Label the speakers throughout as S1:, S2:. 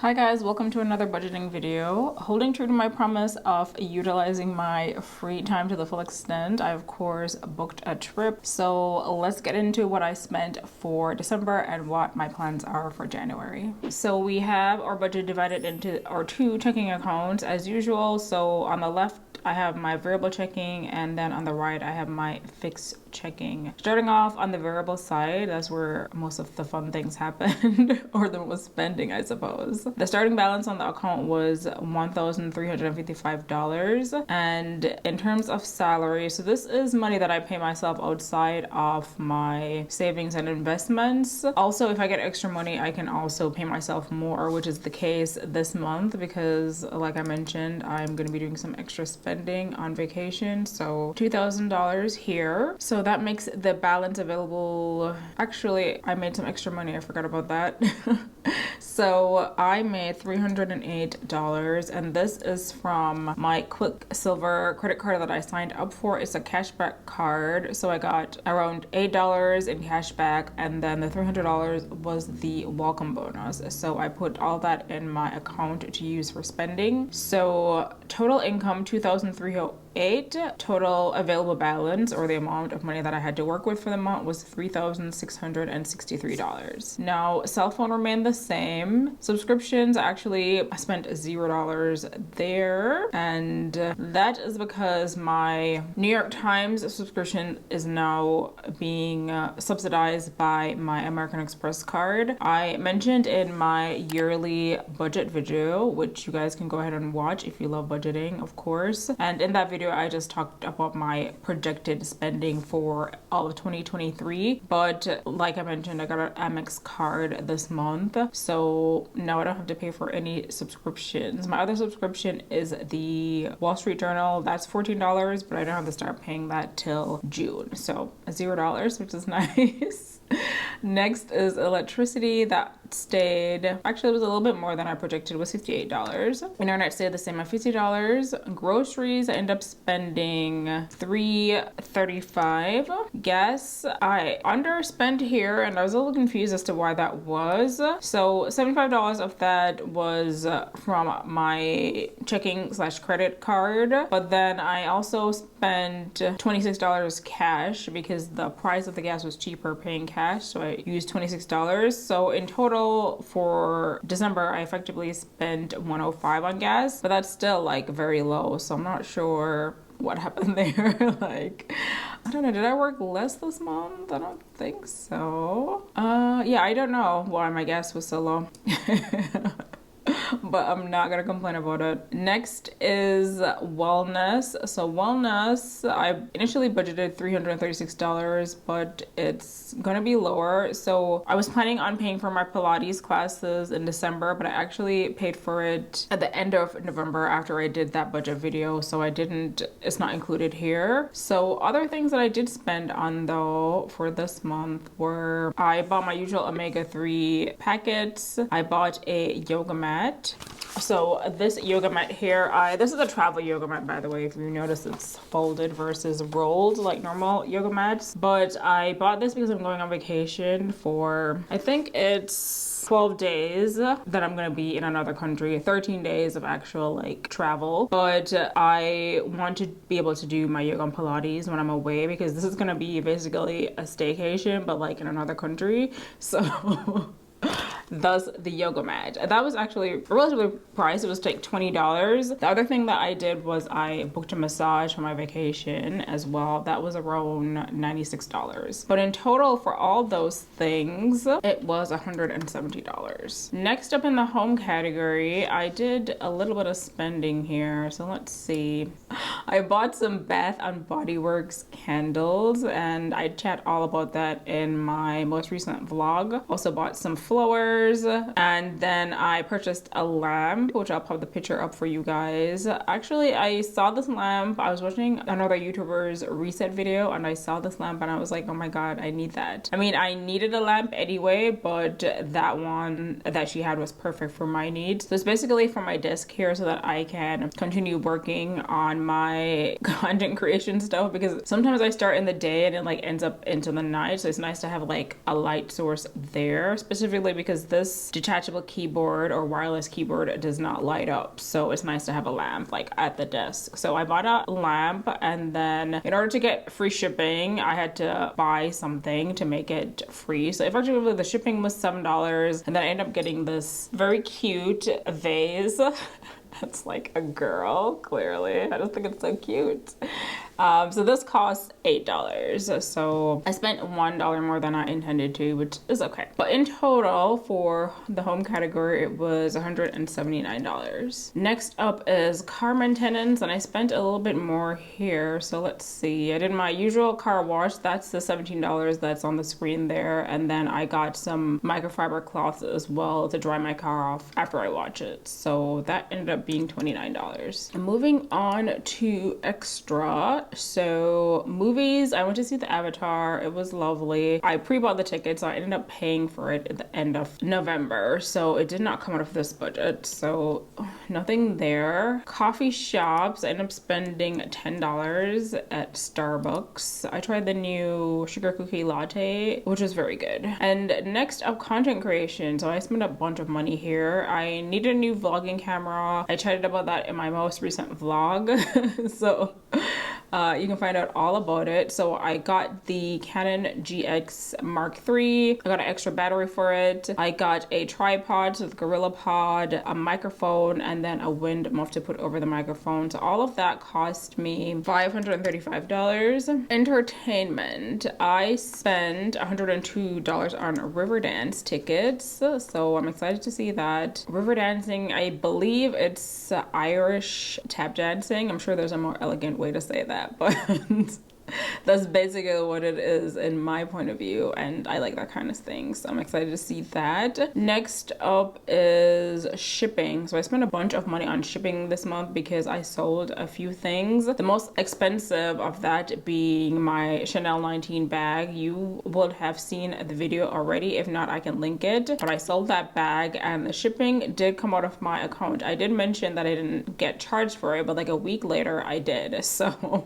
S1: Hi guys, welcome to another budgeting video. Holding true to my promise of utilizing my free time to the full extent, I of course booked a trip. So let's get into what I spent for December and what my plans are for January. So we have our budget divided into our two checking accounts as usual. So on the left I have my variable checking, and then on the right I have my fixed checking. Starting off on the variable side, that's where most of the fun things happened or the most spending, I suppose. The starting balance on the account was $1,355, and in terms of salary, so this is money that I pay myself outside of my savings and investments. Also, if I get extra money, I can also pay myself more, which is the case this month because, like I mentioned, I'm going to be doing some extra spending on vacation, so $2,000 here. So that makes the balance available. Actually, I made some extra money, I forgot about that. So I made $308, and this is from my Quicksilver credit card that I signed up for. It's a cashback card, so I got around $8 in cashback, and then the $300 was the welcome bonus. So I put all that in my account to use for spending. So total income $2,308. Total available balance, or the amount of money that I had to work with for the month, was $3,663. Now cell phone remained the same. Subscriptions, actually I spent $0 there, and that is because my New York Times subscription is now being subsidized by my American Express card. I mentioned in my yearly budget video, which you guys can go ahead and watch if you love budgeting, of course, and in that video I just talked about my projected spending for all of 2023, but like I mentioned, I got an Amex card this month, so now I don't have to pay for any subscriptions. My other subscription is the Wall Street Journal. That's $14, but I don't have to start paying that till June, so $0, which is nice. Next is electricity. That stayed, actually it was a little bit more than I projected. It was $58. Internet stayed the same at $50. Groceries, I ended up spending $335. Gas, I underspent here, and I was a little confused as to why that was. So $75 of that was from my checking / credit card, but then I also spent $26 cash because the price of the gas was cheaper paying cash, so I used $26. So in total for December I effectively spent $105 on gas, but that's still like very low, so I'm not sure what happened there. Like, I don't know, did I work less this month? I don't think so. Yeah, I don't know why my gas was so low. But I'm not gonna complain about it. Next is wellness. So wellness, I initially budgeted $336, but it's gonna be lower. So I was planning on paying for my Pilates classes in December, but I actually paid for it at the end of November after I did that budget video, so it's not included here. So other things that I did spend on though for this month were, I bought my usual omega-3 packets. I bought a yoga mat. So this yoga mat here, this is a travel yoga mat, by the way. If you notice, it's folded versus rolled like normal yoga mats. But I bought this because I'm going on vacation for, I think it's 12 days that I'm gonna be in another country, 13 days of actual like travel. But I want to be able to do my yoga and Pilates when I'm away, because this is gonna be basically a staycation, but like in another country. So thus the yoga mat. That was actually relatively priced. It was like $20. The other thing that I did was I booked a massage for my vacation as well. That was around $96. But in total for all those things, it was $170. Next up in the home category, I did a little bit of spending here. So let's see. I bought some Bath and Body Works candles, and I chat all about that in my most recent vlog. Also bought some flowers, and then I purchased a lamp, which I'll pop the picture up for you guys. Actually, I saw this lamp. I was watching another YouTuber's reset video, and I saw this lamp and I was like, oh my god, I need that. I mean, I needed a lamp anyway, but that one that she had was perfect for my needs. So it's basically for my desk here so that I can continue working on my content creation stuff, because sometimes I start in the day and it like ends up into the night, so it's nice to have like a light source there, specifically because this detachable keyboard or wireless keyboard does not light up. So it's nice to have a lamp like at the desk. So I bought a lamp, and then in order to get free shipping, I had to buy something to make it free. So effectively the shipping was $7, and then I ended up getting this very cute vase. It's like a girl, clearly. I just think it's so cute. So this costs $8. So I spent $1 more than I intended to, which is okay. But in total for the home category, it was $179. Next up is car maintenance, and I spent a little bit more here. So let's see. I did my usual car wash. That's the $17 that's on the screen there. And then I got some microfiber cloths as well to dry my car off after I wash it. So that ended up being $29. And moving on to extra. So movies, I went to see the Avatar. It was lovely. I pre-bought the ticket, so I ended up paying for it at the end of November. So it did not come out of this budget. So nothing there. Coffee shops, I ended up spending $10 at Starbucks. I tried the new sugar cookie latte, which was very good. And next up, content creation. So I spent a bunch of money here. I needed a new vlogging camera. I chatted about that in my most recent vlog. So you can find out all about it. So I got the Canon GX Mark III. I got an extra battery for it. I got a tripod, so the Gorilla Pod, a microphone, and then a wind muff to put over the microphone. So all of that cost me $535. Entertainment. I spent $102 on Riverdance tickets. So I'm excited to see that. River dancing, I believe it's Irish tap dancing. I'm sure there's a more elegant way to say that, but that's basically what it is in my point of view, and I like that kind of thing, so I'm excited to see that. Next up is shipping. So I spent a bunch of money on shipping this month because I sold a few things. The most expensive of that being my Chanel 19 bag. You would have seen the video already. If not, I can link it. But I sold that bag, and the shipping did come out of my account. I did mention that I didn't get charged for it, but like a week later I did. So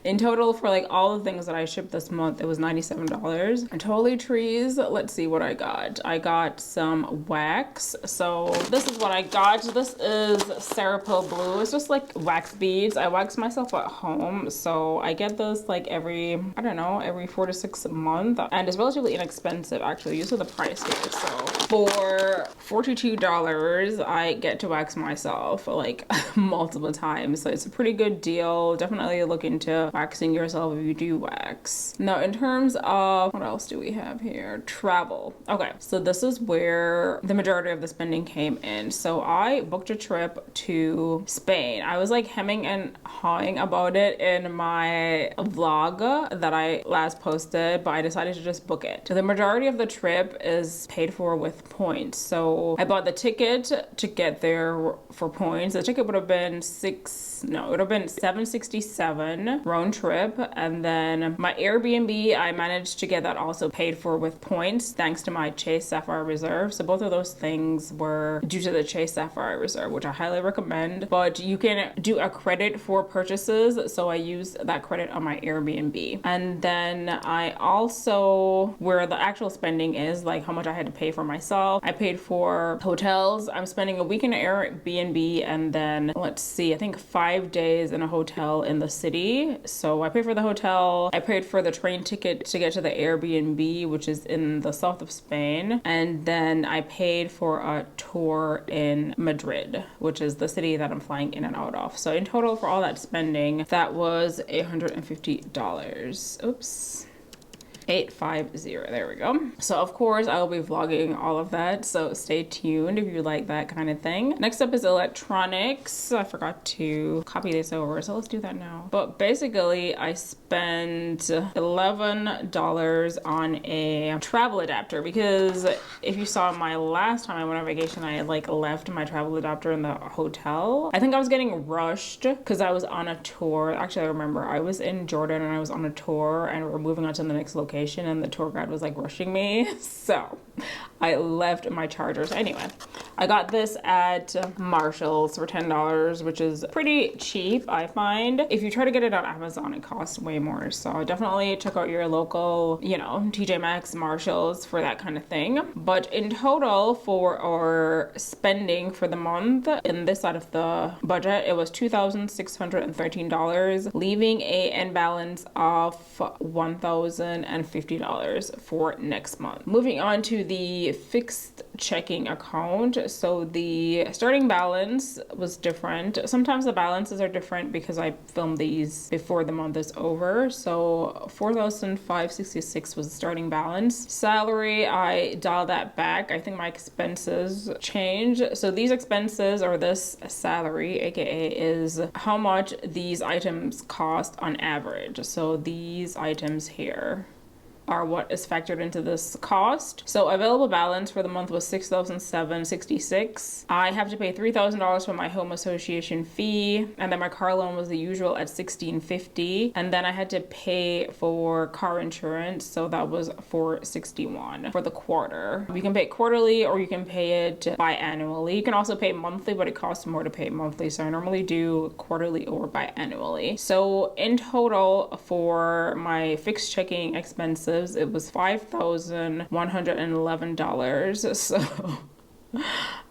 S1: in total, for like all the things that I shipped this month, it was $97. And toiletries, let's see what I got. I got some wax. So this is what I got. This is Cerapearl Blue. It's just like wax beads. I wax myself at home, so I get this like every, I don't know, every 4 to 6 months, and it's relatively inexpensive actually. These are the price here. So for $42, I get to wax myself like multiple times, so it's a pretty good deal. Definitely look into waxing yourself if you do wax. Now in terms of what else do we have here? Travel. Okay, so this is where the majority of the spending came in. So I booked a trip to Spain. I was like hemming and hawing about it in my vlog that I last posted, but I decided to just book it. So the majority of the trip is paid for with points. So I bought the ticket to get there for points. The ticket would have been $767 round trip, and then my Airbnb, I managed to get that also paid for with points thanks to my Chase Sapphire Reserve. So both of those things were due to the Chase Sapphire Reserve, which I highly recommend, but you can do a credit for purchases, so I used that credit on my Airbnb. And then I also, where the actual spending is, like how much I had to pay for myself, I paid for hotels. I'm spending a week in an Airbnb, and then let's see, I think 5 days in a hotel in the city. So I paid for the hotel, I paid for the train ticket to get to the Airbnb, which is in the south of Spain, and then I paid for a tour in Madrid, which is the city that I'm flying in and out of. So in total for all that spending, that was $850. Oops. 850. There we go. So of course I will be vlogging all of that, so stay tuned if you like that kind of thing. Next up is electronics. I forgot to copy this over, so let's do that now. But basically I spent $11 on a travel adapter, because if you saw my last time I went on vacation, I like left my travel adapter in the hotel. I think I was getting rushed because I was on a tour. Actually, I remember I was in Jordan and I was on a tour and we were moving on to the next location. vacation and the tour guide was like rushing me. So I left my chargers. Anyway, I got this at Marshall's for $10, which is pretty cheap, I find. If you try to get it on Amazon, it costs way more. So definitely check out your local, you know, TJ Maxx, Marshall's for that kind of thing. But in total, for our spending for the month in this side of the budget, it was $2,613, leaving a end balance of $1,050 for next month. Moving on to the fixed checking account. So the starting balance was different. Sometimes the balances are different because I filmed these before the month is over. So $4,566 was the starting balance. Salary, I dialed that back. I think my expenses changed. So these expenses, or this salary, aka, is how much these items cost on average. So these items here are what is factored into this cost. So available balance for the month was $6,766. I have to pay $3,000 for my home association fee, and then my car loan was the usual at $1,650, and then I had to pay for car insurance, so that was $461 for the quarter. You can pay it quarterly or you can pay it biannually. You can also pay monthly, but it costs more to pay monthly, so I normally do quarterly or biannually. So in total for my fixed checking expenses, it was $5,111. So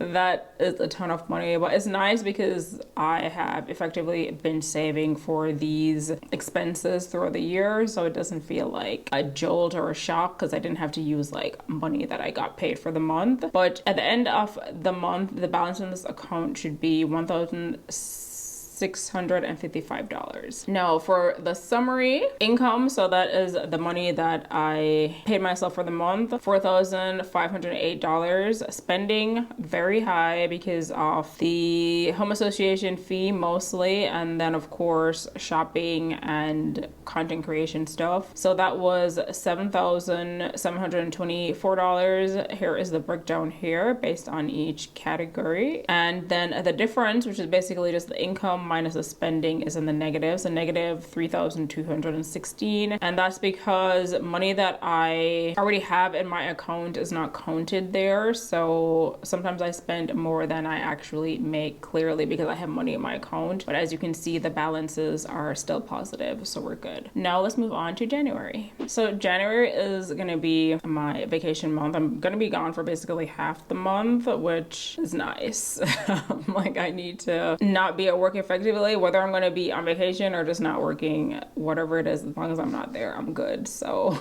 S1: that is a ton of money, but it's nice because I have effectively been saving for these expenses throughout the year, so it doesn't feel like a jolt or a shock because I didn't have to use like money that I got paid for the month. But at the end of the month, the balance in this account should be $1,655. Now for the summary income, so that is the money that I paid myself for the month, $4,508. Spending very high because of the home association fee mostly, and then of course shopping and content creation stuff. So that was $7,724. Here is the breakdown here based on each category, and then the difference, which is basically just the income minus the spending, is in the negatives, a negative $3,216, and that's because money that I already have in my account is not counted there. So sometimes I spend more than I actually make, clearly because I have money in my account, but as you can see, the balances are still positive, so we're good. Now let's move on to January. So January is gonna be my vacation month. I'm gonna be gone for basically half the month, which is nice. Like, I need to not be at work effectively, whether I'm going to be on vacation or just not working, whatever it is, as long as I'm not there, I'm good. So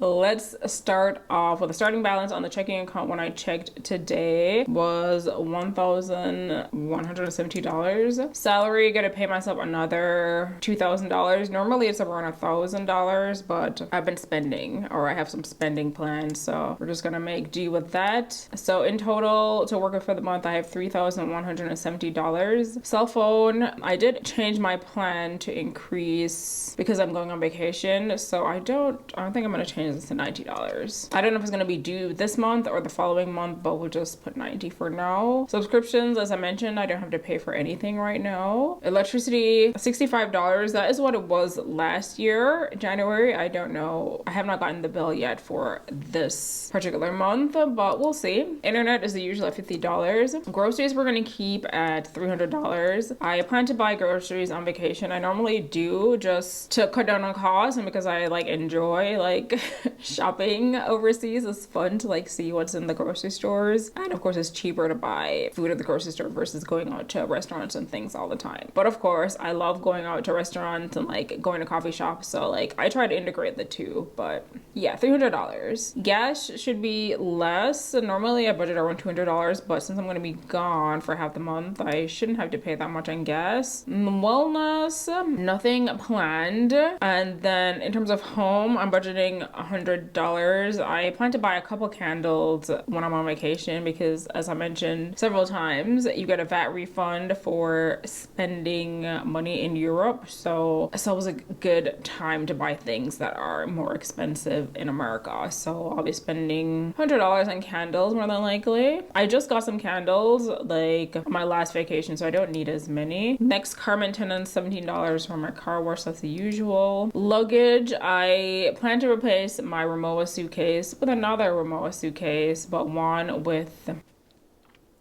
S1: let's start off with the starting balance on the checking account when I checked today was $1,170. Salary, gonna pay myself another $2,000. Normally it's around $1,000, but I've been spending, or I have some spending plans, so we're just gonna make do with that. So in total, to work it for the month, I have $3,170. Cell phone, I did change my plan to increase because I'm going on vacation, so I don't think I'm gonna change this to $90. I don't know if it's gonna be due this month or the following month, but we'll just put $90 for now. Subscriptions, as I mentioned, I don't have to pay for anything right now. Electricity, $65. That is what it was last year, January. I don't know. I have not gotten the bill yet for this particular month, but we'll see. Internet is the usual at $50. Groceries we're gonna keep at $300. I plan to buy groceries on vacation. I normally do just to cut down on costs and because I like enjoy like shopping overseas. It's fun to like see what's in the grocery stores, and of course it's cheaper to buy food at the grocery store versus going out to restaurants and things all the time. But of course I love going out to restaurants and like going to coffee shops, so like I try to integrate the two. But yeah, $300. Gas should be less. Normally I budget around $200, but since I'm going to be gone for half the month, I shouldn't have to pay that much on gas. Wellness, nothing planned. And then in terms of home, I'm budgeting $100. I plan to buy a couple candles when I'm on vacation because, as I mentioned several times, you get a VAT refund for spending money in Europe. So it's always a good time to buy things that are more expensive in America. So I'll be spending $100 on candles more than likely. I just got some candles like my last vacation, so I don't need as many. Next, car maintenance, $17 for my car wash. That's the usual. Luggage, I plan to replace my Rimowa suitcase with another Rimowa suitcase, but one with, I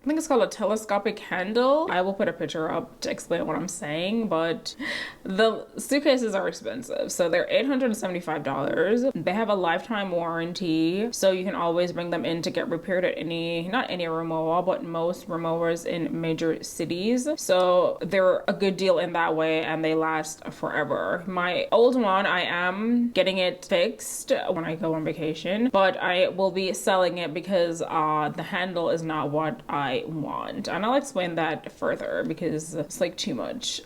S1: think it's called a telescopic handle. I will put a picture up to explain what I'm saying, but the suitcases are expensive. So they're $875. They have a lifetime warranty, so you can always bring them in to get repaired at not any Rimowa, but most Rimowas in major cities. So they're a good deal in that way, and they last forever. My old one, I am getting it fixed when I go on vacation, but I will be selling it because the handle is not what I want, and I'll explain that further because it's like too much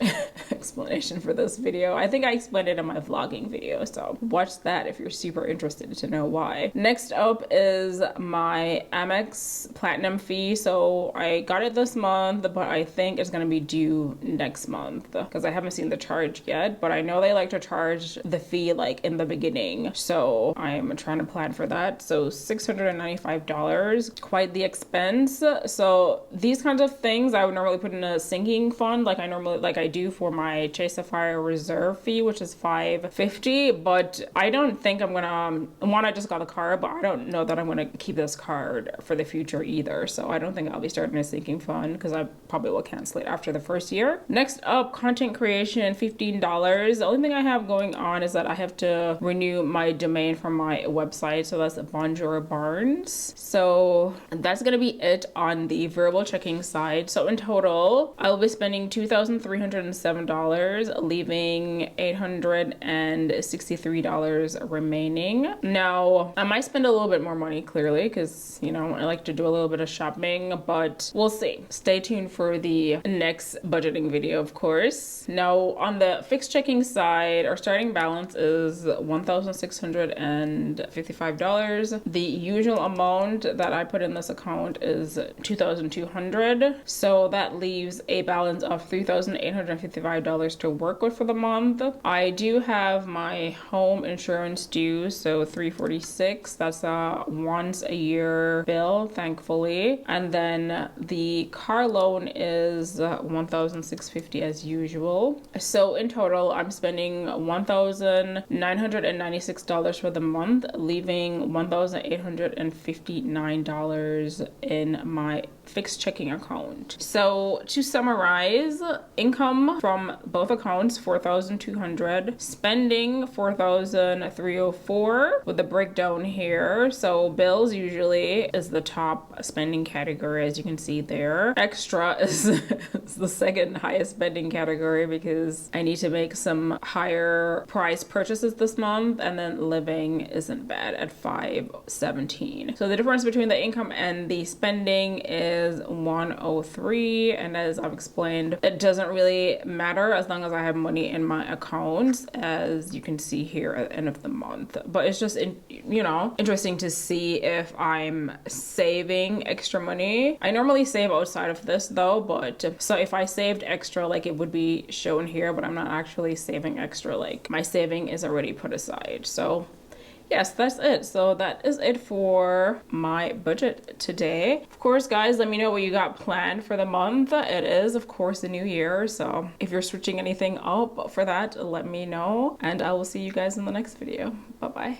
S1: explanation for this video. I think I explained it in my vlogging video, so watch that if you're super interested to know why. Next up is my Amex Platinum fee. So I got it this month, but I think it's gonna be due next month because I haven't seen the charge yet, but I know they like to charge the fee like in the beginning, so I'm trying to plan for that. So $695, quite the expense. So these kinds of things I would normally put in a sinking fund like I do for my Chase Sapphire reserve fee, which is $550, but I don't think I'm gonna I just got the card, but I don't know that I'm gonna keep this card for the future either, so I don't think I'll be starting a sinking fund because I probably will cancel it after the first year. Next up, content creation, $15. The only thing I have going on is that I have to renew my domain from my website, so that's Bonjour Barnes. So that's gonna be it on the variable checking side. So in total, I will be spending $2,307, leaving $863 remaining. Now, I might spend a little bit more money, clearly, because, you know, I like to do a little bit of shopping, but we'll see. Stay tuned for the next budgeting video, of course. Now, on the fixed checking side, our starting balance is $1,655. The usual amount that I put in this account is $2,200, so that leaves a balance of $3,855 to work with for the month. I do have my home insurance due, so $346. That's a once a year bill, thankfully, and then the car loan is $1,650 as usual. So in total, I'm spending $1,996 for the month, leaving $1,859 in my fixed checking account. So to summarize, income from both accounts $4,200, spending $4,304 with a breakdown here. So bills usually is the top spending category, as you can see there. Extra is the second highest spending category because I need to make some higher price purchases this month, and then living isn't bad at $517. So the difference between the income and the spending is $103, and as I've explained, it doesn't really matter as long as I have money in my accounts, as you can see here at the end of the month. But it's just interesting to see if I'm saving extra money. I normally save outside of this though, but so if I saved extra, like, it would be shown here, but I'm not actually saving extra, like my saving is already put aside. So yes, that's it. So that is it for my budget today. Of course, guys, let me know what you got planned for the month. It is, of course, the new year. So if you're switching anything up for that, let me know. And I will see you guys in the next video. Bye-bye.